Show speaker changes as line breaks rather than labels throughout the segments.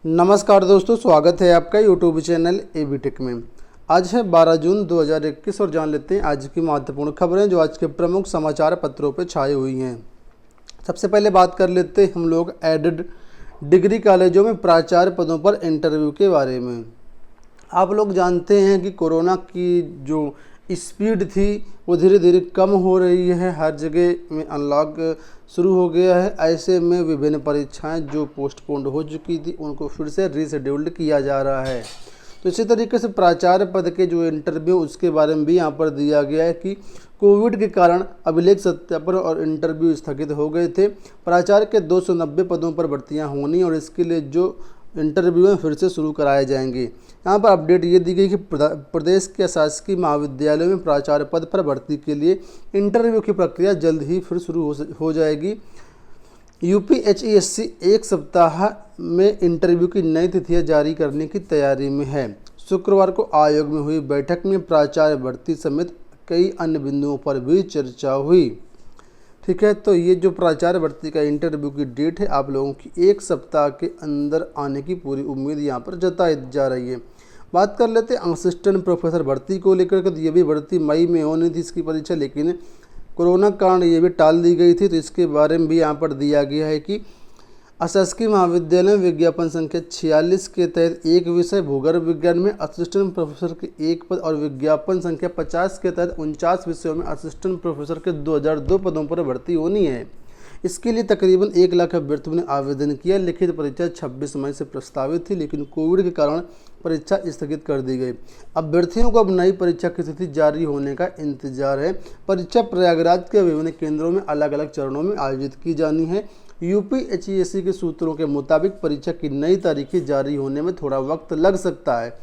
नमस्कार दोस्तों, स्वागत है आपका यूट्यूब चैनल एबी टेक में। आज है 12 जून 2021 और जान लेते हैं आज की महत्वपूर्ण खबरें जो आज के प्रमुख समाचार पत्रों पर छाई हुई हैं। सबसे पहले बात कर लेते हैं हम लोग एडेड डिग्री कॉलेजों में प्राचार्य पदों पर इंटरव्यू के बारे में। आप लोग जानते हैं कि कोरोना की जो स्पीड थी वो धीरे धीरे कम हो रही है, हर जगह में अनलॉक शुरू हो गया है। ऐसे में विभिन्न परीक्षाएं जो पोस्टपोन्ड हो चुकी थी उनको फिर से रीशेड्यूल्ड किया जा रहा है। तो इसी तरीके से प्राचार्य पद के जो इंटरव्यू उसके बारे में भी यहाँ पर दिया गया है कि कोविड के कारण अभिलेख सत्यापन और इंटरव्यू स्थगित हो गए थे। प्राचार्य के 290 पदों पर भर्तियाँ होनी और इसके लिए जो इंटरव्यू हैं फिर से शुरू कराए जाएंगे। यहाँ पर अपडेट ये दी गई कि प्रदेश के शासकीय महाविद्यालयों में प्राचार्य पद पर भर्ती के लिए इंटरव्यू की प्रक्रिया जल्द ही फिर शुरू हो जाएगी। यूपीएचईएससी एक सप्ताह में इंटरव्यू की नई तिथियां जारी करने की तैयारी में है। शुक्रवार को आयोग में हुई बैठक में प्राचार्य भर्ती समेत कई अन्य बिंदुओं पर भी चर्चा हुई। ठीक है, तो ये जो प्राचार्य भर्ती का इंटरव्यू की डेट है आप लोगों की एक सप्ताह के अंदर आने की पूरी उम्मीद यहाँ पर जताई जा रही है। बात कर लेते हैं असिस्टेंट प्रोफेसर भर्ती को लेकर के। तो ये भी भर्ती मई में होनी थी इसकी परीक्षा, लेकिन कोरोना कारण ये भी टाल दी गई थी। तो इसके बारे में भी यहाँ पर दिया गया है कि अशासकीय महाविद्यालय में विज्ञापन संख्या 46 के तहत एक विषय भूगर्भ विज्ञान में असिस्टेंट प्रोफेसर के एक पद और विज्ञापन संख्या 50 के तहत 49 विषयों में असिस्टेंट प्रोफेसर के 2002 पदों पर भर्ती होनी है। इसके लिए तकरीबन 1 लाख अभ्यर्थियों ने आवेदन किया। लिखित परीक्षा 26 मई से प्रस्तावित थी, लेकिन कोविड के कारण परीक्षा स्थगित कर दी गई। अभ्यर्थियों को अब नई परीक्षा की तिथि जारी होने का इंतजार है। परीक्षा प्रयागराज के विभिन्न केंद्रों में अलग अलग चरणों में आयोजित की जानी है। यूपीएचईएससी के सूत्रों के मुताबिक परीक्षा की नई तारीखें जारी होने में थोड़ा वक्त लग सकता है।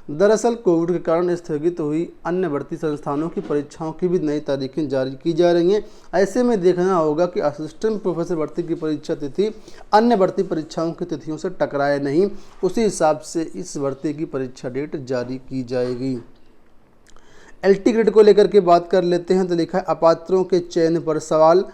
दरअसल कोविड के कारण स्थगित हुई अन्य भर्ती संस्थानों की परीक्षाओं की भी नई तारीखें जारी की जा रही हैं। ऐसे में देखना होगा कि असिस्टेंट प्रोफेसर भर्ती की परीक्षा तिथि अन्य भर्ती परीक्षाओं की तिथियों से टकराए नहीं, उसी हिसाब से इस भर्ती की परीक्षा डेट जारी की जाएगी। एलटी ग्रेड को लेकर के बात कर लेते हैं। तो लिखा है अपात्रों के चयन पर सवाल,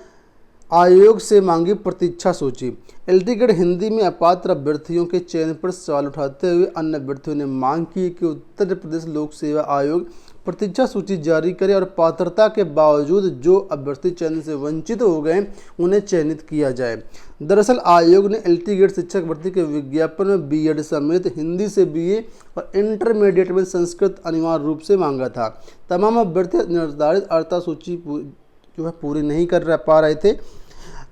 आयोग से मांगी प्रतीक्षा सूची। एलटी ग्रेड हिंदी में अपात्र अभ्यर्थियों के चयन पर सवाल उठाते हुए अन्य अभ्यर्थियों ने मांग की कि उत्तर प्रदेश लोक सेवा आयोग प्रतीक्षा सूची जारी करे और पात्रता के बावजूद जो अभ्यर्थी चयन से वंचित हो गए उन्हें चयनित किया जाए। दरअसल आयोग ने एलटी ग्रेड शिक्षक भर्ती के विज्ञापन में बीएड समेत हिंदी से बीए और इंटरमीडिएट में संस्कृत अनिवार्य रूप से मांगा था। तमाम अभ्यर्थी निर्धारित अर्हता सूची जो है पूरी नहीं कर पा रहे थे,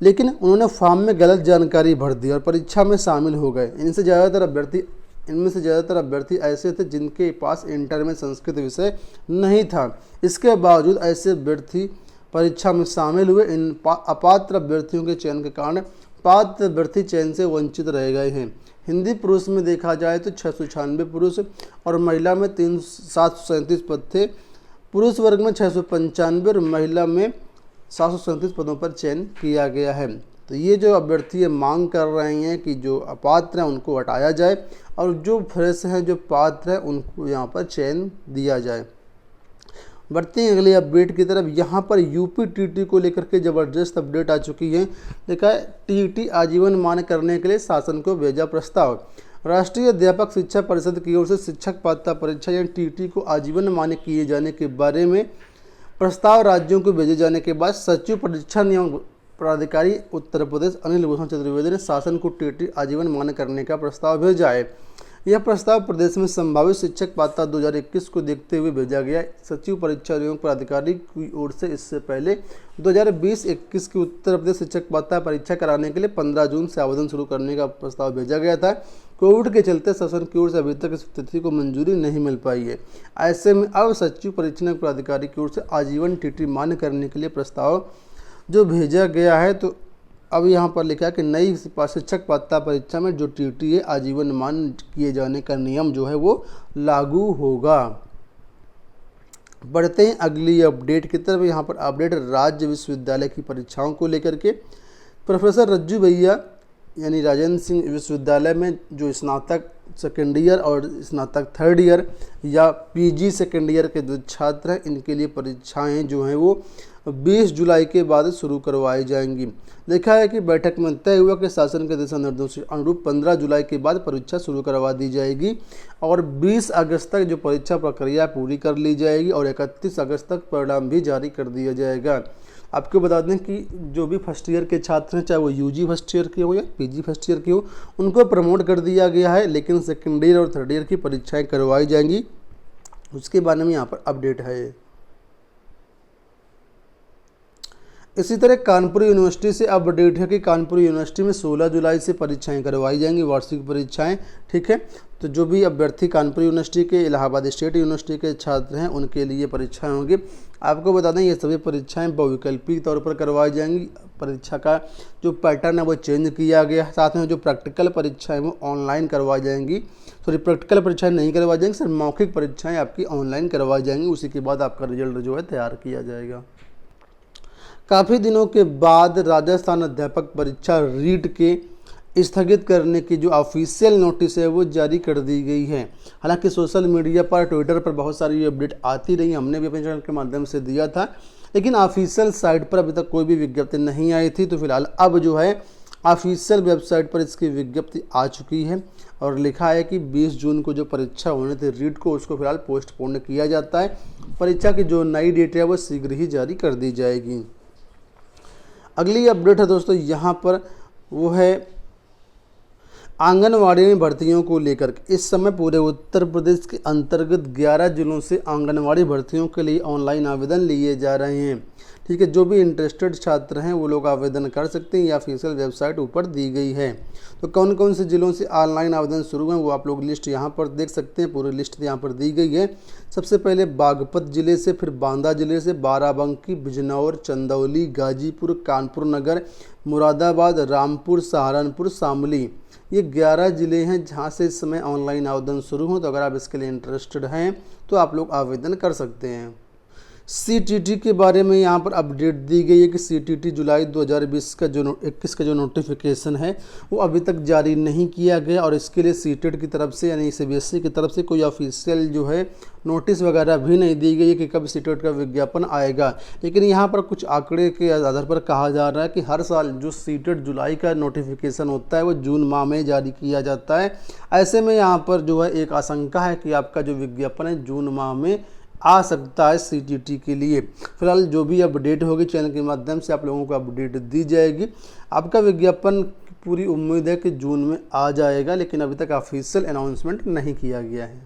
लेकिन उन्होंने फॉर्म में गलत जानकारी भर दी और परीक्षा में शामिल हो गए। इनमें से ज़्यादातर अभ्यर्थी ऐसे थे जिनके पास इंटर में संस्कृत विषय नहीं था। इसके बावजूद ऐसे अभ्यर्थी परीक्षा में शामिल हुए। इन अपात्र अभ्यर्थियों के चयन के कारण पात्र अभ्यर्थी चयन से वंचित रह गए हैं। हिंदी पुरुष में देखा जाए तो 696 पुरुष और महिला में 737 पद थे। पुरुष वर्ग में 695 और महिला में 737 पदों पर चयन किया गया है। तो ये जो अभ्यर्थी मांग कर रहे हैं कि जो अपात्र हैं उनको हटाया जाए और जो फ्रेश हैं जो पात्र हैं उनको यहाँ पर चयन दिया जाए। बढ़ते हैं अगले अपडेट की तरफ। यहाँ पर यूपी टीटी को लेकर के ज़बरदस्त अपडेट आ चुकी है। देखा है टीटी आजीवन मान्य करने के लिए शासन को भेजा प्रस्ताव। राष्ट्रीय अध्यापक शिक्षा परिषद की ओर से शिक्षक पात्रता परीक्षा या टीटी को आजीवन मान्य किए जाने के बारे में प्रस्ताव राज्यों को भेजे जाने के बाद सचिव परीक्षा नियम प्राधिकारी उत्तर प्रदेश अनिल भूषण चतुर्वेदी ने शासन को टीटी आजीवन मान्य करने का प्रस्ताव भेजा है। यह प्रस्ताव प्रदेश में संभावित शिक्षक पात्रता 2021 को देखते हुए भेजा गया। सचिव परीक्षा नियम प्राधिकारी की ओर से इससे पहले 2020-21 की उत्तर प्रदेश शिक्षक पात्रता परीक्षा कराने के लिए 15 जून से आवेदन शुरू करने का प्रस्ताव भेजा गया था। कोविड के चलते शासन की ओर से अभी तक इस तिथि को मंजूरी नहीं मिल पाई है। ऐसे में अब सचिव परीक्षा प्राधिकारी की ओर से आजीवन टीटी मान्य करने के लिए प्रस्ताव जो भेजा गया है। तो अब यहाँ पर लिखा है कि नई शिक्षक पात्रता परीक्षा में जो टीटी है आजीवन मान्य किए जाने का नियम जो है वो लागू होगा। बढ़ते हैं अगली अपडेट की तरफ। यहाँ पर अपडेट राज्य विश्वविद्यालय की परीक्षाओं को लेकर के। प्रोफेसर रज्जू भैया यानी राजेंद्र सिंह विश्वविद्यालय में जो स्नातक सेकेंड ईयर और स्नातक थर्ड ईयर या पीजी सेकेंड ईयर के जो छात्र हैं, इनके लिए परीक्षाएं जो हैं वो 20 जुलाई के बाद शुरू करवाई जाएंगी। देखा है कि बैठक में तय हुआ कि शासन के दिशा निर्देशों के अनुरूप 15 जुलाई के बाद परीक्षा शुरू करवा दी जाएगी और 20 अगस्त तक जो परीक्षा प्रक्रिया पूरी कर ली जाएगी और 31 अगस्त तक परिणाम भी जारी कर दिया जाएगा। आपको बता दें कि जो भी फर्स्ट ईयर के छात्र हैं, चाहे वो यूजी फर्स्ट ईयर के हो या पीजी फर्स्ट ईयर के हो, उनको प्रमोट कर दिया गया है, लेकिन सेकेंड ईयर और थर्ड ईयर की परीक्षाएं करवाई जाएंगी। उसके बारे में यहाँ पर अपडेट है। इसी तरह कानपुर यूनिवर्सिटी से अपडेट है कि कानपुर यूनिवर्सिटी में 16 जुलाई से परीक्षाएं करवाई जाएंगी, वार्षिक परीक्षाएं। ठीक है, तो जो भी अभ्यर्थी कानपुर यूनिवर्सिटी के, इलाहाबाद स्टेट यूनिवर्सिटी के छात्र हैं, उनके लिए परीक्षाएं होंगी। आपको बता दें ये सभी परीक्षाएं बहुविकल्पीय तौर पर करवाई जाएंगी। परीक्षा का जो पैटर्न है वो चेंज किया गया। साथ में जो प्रैक्टिकल परीक्षाएं वो ऑनलाइन करवाई जाएंगी। सॉरी, प्रैक्टिकल परीक्षाएं नहीं करवाई जाएंगी, सिर्फ मौखिक परीक्षाएं आपकी ऑनलाइन करवाई जाएंगी। उसी के बाद आपका रिजल्ट जो है तैयार किया जाएगा। काफ़ी दिनों के बाद राजस्थान अध्यापक परीक्षा रीट के स्थगित करने की जो ऑफिशियल नोटिस है वो जारी कर दी गई है। हालांकि सोशल मीडिया पर, ट्विटर पर बहुत सारी अपडेट आती रही, हमने भी अपने चैनल के माध्यम से दिया था, लेकिन ऑफिशियल साइट पर अभी तक कोई भी विज्ञप्ति नहीं आई थी। तो फिलहाल अब जो है ऑफिशियल वेबसाइट पर इसकी विज्ञप्ति आ चुकी है और लिखा है कि 20 जून को जो परीक्षा होने थी रीट को, उसको फिलहाल पोस्टपोन किया जाता है। परीक्षा की जो नई डेट है वो शीघ्र ही जारी कर दी जाएगी। अगली अपडेट है दोस्तों, यहाँ पर वो है आंगनवाड़ी में भर्तियों को लेकर। इस समय पूरे उत्तर प्रदेश के अंतर्गत 11 जिलों से आंगनवाड़ी भर्तियों के लिए ऑनलाइन आवेदन लिए जा रहे हैं। ठीक है, जो भी इंटरेस्टेड छात्र हैं वो लोग आवेदन कर सकते हैं। या ऑफिशियल वेबसाइट ऊपर दी गई है। तो कौन कौन से जिलों से ऑनलाइन आवेदन शुरू हैं वो आप लोग लिस्ट यहाँ पर देख सकते हैं। पूरी लिस्ट यहाँ पर दी गई है। सबसे पहले बागपत जिले से, फिर बांदा जिले से, बाराबंकी, बिजनौर, चंदौली, गाजीपुर, कानपुर नगर, मुरादाबाद, रामपुर, सहारनपुर, शामली, ये 11 ज़िले हैं जहाँ से इस समय ऑनलाइन आवेदन शुरू हो। तो अगर आप इसके लिए इंटरेस्टेड हैं तो आप लोग आवेदन कर सकते हैं। सीटीटी के बारे में यहाँ पर अपडेट दी गई है कि सीटीटी जुलाई 2020 का जो 21 का जो नोटिफिकेशन है वो अभी तक जारी नहीं किया गया और इसके लिए सीटेट की तरफ से यानी सीबीएसई की तरफ से कोई ऑफिशियल जो है नोटिस वगैरह भी नहीं दी गई है कि कब सीटेट का विज्ञापन आएगा। लेकिन यहाँ पर कुछ आंकड़े के आधार पर कहा जा रहा है कि हर साल जो सीटेट जुलाई का नोटिफिकेशन होता है वो जून माह में जारी किया जाता है। ऐसे में यहाँ पर जो है एक आशंका है कि आपका जो विज्ञापन है जून माह में आ सकता है सीटीटी के लिए। फिलहाल जो भी अपडेट होगी चैनल के माध्यम से आप लोगों को अपडेट दी जाएगी। आपका विज्ञापन पूरी उम्मीद है कि जून में आ जाएगा, लेकिन अभी तक ऑफिशियल अनाउंसमेंट नहीं किया गया है।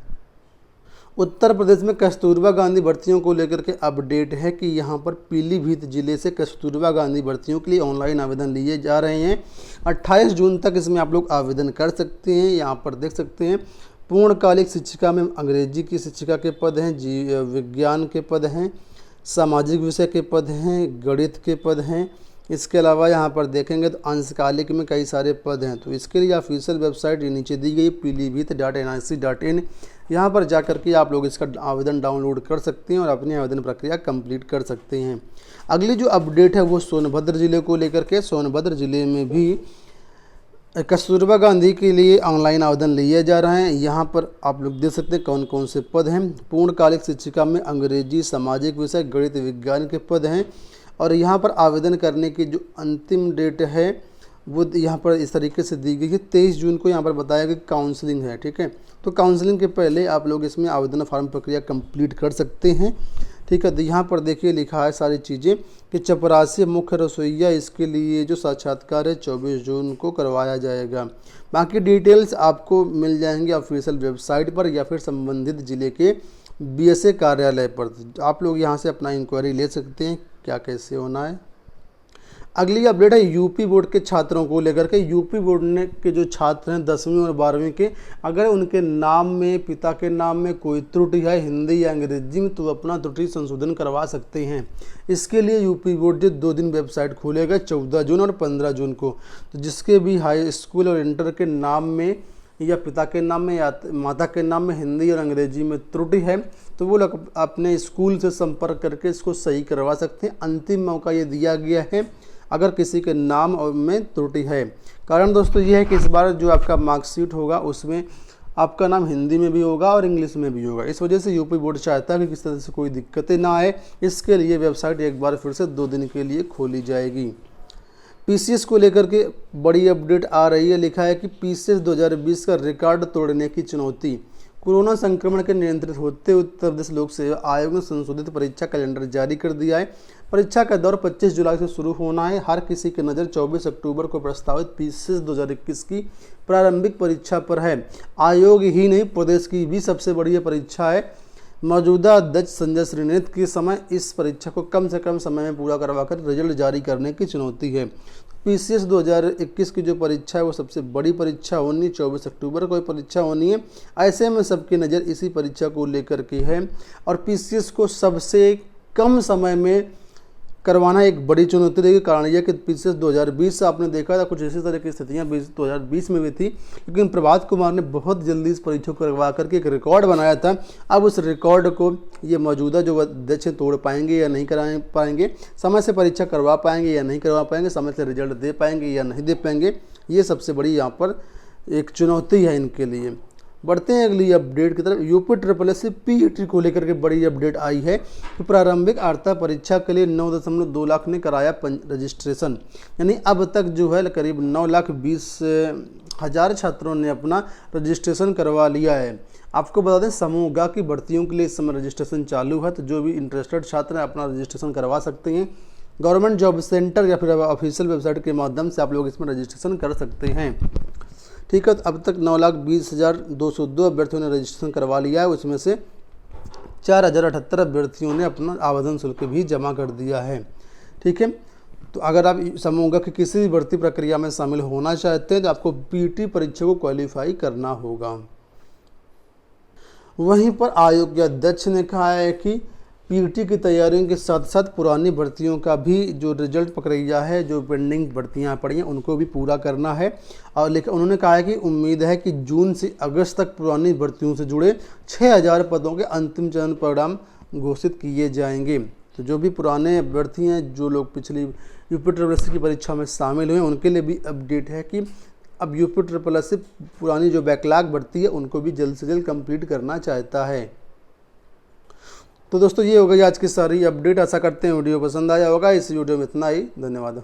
उत्तर प्रदेश में कस्तूरबा गांधी भर्तियों को लेकर के अपडेट है कि यहाँ पर पीलीभीत जिले से कस्तूरबा गांधी भर्तियों के लिए ऑनलाइन आवेदन लिए जा रहे हैं। 28 जून तक इसमें आप लोग आवेदन कर सकते हैं। यहाँ पर देख सकते हैं पूर्णकालिक शिक्षिका में अंग्रेजी की शिक्षिका के पद हैं, विज्ञान के पद हैं, सामाजिक विषय के पद हैं, गणित के पद हैं। इसके अलावा यहाँ पर देखेंगे तो अंशकालिक में कई सारे पद हैं। तो इसके लिए ऑफिशियल वेबसाइट नीचे दी गई पीलीभीत.nic.in। यहाँ पर जाकर के आप लोग इसका आवेदन डाउनलोड कर सकते हैं और अपनी आवेदन प्रक्रिया कंप्लीट कर सकते हैं। अगली जो अपडेट है वो सोनभद्र ज़िले को लेकर के। सोनभद्र ज़िले में भी कस्तूरबा गांधी के लिए ऑनलाइन आवेदन लिए जा रहे हैं। यहाँ पर आप लोग देख सकते हैं कौन कौन से पद हैं। पूर्णकालिक शिक्षिका में अंग्रेजी, सामाजिक विषय, गणित, विज्ञान के पद हैं। और यहाँ पर आवेदन करने की जो अंतिम डेट है वो यहाँ पर इस तरीके से दी गई है। 23 जून को यहाँ पर बताया कि काउंसलिंग है। ठीक है, तो काउंसलिंग के पहले आप लोग इसमें आवेदन फॉर्म प्रक्रिया कंप्लीट कर सकते हैं। ठीक है, तो यहाँ पर देखिए लिखा है सारी चीज़ें कि चपरासी मुख्य रसोइया, इसके लिए जो साक्षात्कार है 24 जून को करवाया जाएगा। बाकी डिटेल्स आपको मिल जाएंगे ऑफिशियल वेबसाइट पर या फिर संबंधित जिले के बीएसए कार्यालय पर। आप लोग यहाँ से अपना इंक्वायरी ले सकते हैं क्या कैसे होना है। अगली अपडेट है यूपी बोर्ड के छात्रों को लेकर के। यूपी बोर्ड ने के जो छात्र हैं 10वीं और 12वीं के, अगर उनके नाम में, पिता के नाम में कोई त्रुटि है हिंदी या अंग्रेजी में, तो अपना त्रुटि संशोधन करवा सकते हैं। इसके लिए यूपी बोर्ड जो 2 दिन वेबसाइट खोलेगा 14 जून और 15 जून को। तो जिसके भी हाई स्कूल और इंटर के नाम में या पिता के नाम में या माता के नाम में हिंदी और अंग्रेजी में त्रुटि है तो वो लोग अपने स्कूल से संपर्क करके इसको सही करवा सकते हैं। अंतिम मौका ये दिया गया है अगर किसी के नाम में त्रुटि है। कारण दोस्तों ये है कि इस बार जो आपका मार्कशीट होगा उसमें आपका नाम हिंदी में भी होगा और इंग्लिश में भी होगा। इस वजह से यूपी बोर्ड चाहता है कि किसी तरह से कोई दिक्कतें ना आए, इसके लिए वेबसाइट एक बार फिर से 2 दिन के लिए खोली जाएगी। पीसीएस को लेकर के बड़ी अपडेट आ रही है। लिखा है कि पीसीएस 2020 का रिकॉर्ड तोड़ने की चुनौती। कोरोना संक्रमण के नियंत्रित होते उत्तर प्रदेश लोक सेवा आयोग ने संशोधित परीक्षा कैलेंडर जारी कर दिया है। परीक्षा का दौर 25 जुलाई से शुरू होना है। हर किसी की नज़र 24 अक्टूबर को प्रस्तावित पीसीएस 2021 की प्रारंभिक परीक्षा पर है। आयोग ही नहीं, प्रदेश की भी सबसे बड़ी परीक्षा है। मौजूदा अध्यक्ष संजय श्रीनेत के समय इस परीक्षा को कम से कम समय में पूरा करवाकर रिजल्ट जारी करने की चुनौती है। पीसीएस 2021 की जो परीक्षा है वो सबसे बड़ी परीक्षा होनी, 24 अक्टूबर को परीक्षा होनी है। ऐसे में सबकी नज़र इसी परीक्षा को लेकर के है और पीसीएस को सबसे कम समय में करवाना एक बड़ी चुनौती रहेगी। कारण यह कि पीसीएस 2020 आपने देखा था कुछ इसी तरह की स्थितियाँ 2020 में भी थी, लेकिन प्रभात कुमार ने बहुत जल्दी इस परीक्षा को करवा करके एक रिकॉर्ड बनाया था। अब उस रिकॉर्ड को ये मौजूदा जो अध्यक्ष तोड़ पाएंगे या नहीं करा पाएंगे, समय से परीक्षा करवा पाएंगे या नहीं करवा पाएंगे, समय से रिजल्ट दे पाएंगे या नहीं दे पाएंगे, ये सबसे बड़ी यहाँ पर एक चुनौती है इनके लिए। बढ़ते हैं अगली अपडेट की तरफ। यूपी SSS पीईटी को लेकर के बड़ी अपडेट आई है कि प्रारंभिक अर्हता परीक्षा के लिए 9.2 लाख ने कराया रजिस्ट्रेशन। यानी अब तक जो है करीब 9,20,000 छात्रों ने अपना रजिस्ट्रेशन करवा लिया है। आपको बता दें समूह ग की भर्तियों के लिए इस समय रजिस्ट्रेशन चालू है, तो जो भी इंटरेस्टेड छात्र हैं अपना रजिस्ट्रेशन करवा सकते हैं। गवर्नमेंट जॉब सेंटर या फिर ऑफिशियल वेबसाइट के माध्यम से आप लोग इसमें रजिस्ट्रेशन कर सकते हैं। ठीक है, तो अब तक 9,20,202 अभ्यर्थियों ने रजिस्ट्रेशन करवा लिया है। उसमें से 4,078 अभ्यर्थियों ने अपना आवेदन शुल्क भी जमा कर दिया है। ठीक है, तो अगर आप समूह की किसी भी भर्ती प्रक्रिया में शामिल होना चाहते हैं तो आपको पीटी परीक्षा को क्वालिफाई करना होगा। वहीं पर आयोग के अध्यक्ष ने कहा है कि पीटी की तैयारियों के साथ साथ पुरानी भर्तियों का भी जो रिजल्ट प्रक्रिया है, जो पेंडिंग भर्तियां पड़ी हैं उनको भी पूरा करना है। और लेकिन उन्होंने कहा है कि उम्मीद है कि जून से अगस्त तक पुरानी भर्तियों से जुड़े 6,000 पदों के अंतिम चरण परिणाम घोषित किए जाएंगे। तो जो भी पुराने अभ्यर्थी हैं, जो लोग पिछली यूपी SSS की परीक्षा में शामिल हुए, उनके लिए भी अपडेट है कि अब यूपी SSS पुरानी जो बैकलॉग भर्ती है उनको भी जल्द से जल्द कंप्लीट करना चाहता है। तो दोस्तों ये हो गई आज की सारी अपडेट। आशा करते हैं वीडियो पसंद आया होगा। इस वीडियो में इतना ही, धन्यवाद।